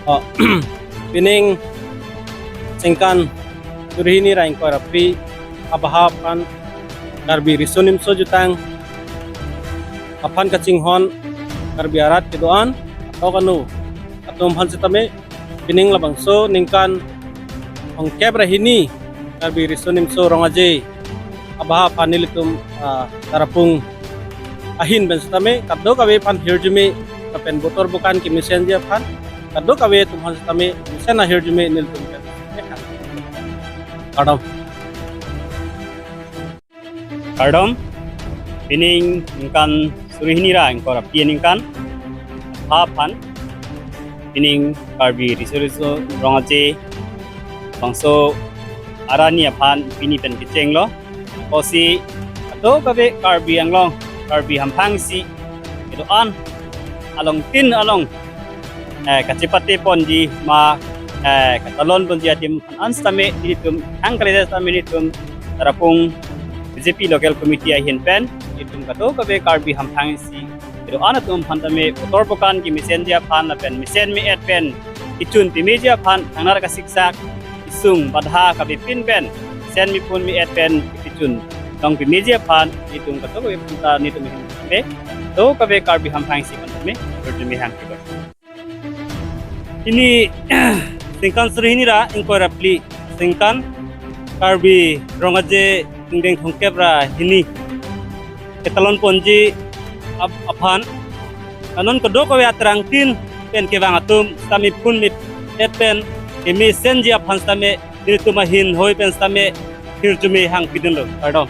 Oh, pining singkan turhini raing ko rapi abahapan karbi risunim so jutang apan kacinghon karbi arat kidoan atau kanu atum han sitame pining labang so ningkan ong kebra hini karbi risunim so rongaje abahapan nilitum tarapung ahin ben sitame kaddo kawe pan hirjumi kapen botor bukan kimisen dia pan kaddo kawe tumhan sitame misena hirjumi nilitum Kardom pining ingkan surihinira ingkor pian ingkan hapan pining karbi risuriso rongaje bangso arani apan pini pen kiceng lo osi ato kabe karbi anglong karbi hampang si itu an along tin along kacipate pon di ma katalon pun dia tim anstame ditum angkredes aminitum tarapung BJP local committee ahin pen itum kato kabe karbi hampang si itu anatum pantame motor bukan ki misen dia pan pen misen mi et pen itun pi media pan tangnar ka siksak isung badha kabe pin pen sen mi pun mi et pen itun tong pi media pan itum kato kabe punta nitum hin kabe to kabe karbi hampang si pantame berjumi hang kibar ini singkan surihinira inkorapli singkan karbi rongaje ingdeng thongkebra hini ketalon ponji aphan kanon kodo ko atrang tin pen ke bang atum sami pun mit pen emi senji aphan same dituma hin hoi pen same hirjumi hang pidin lo pardon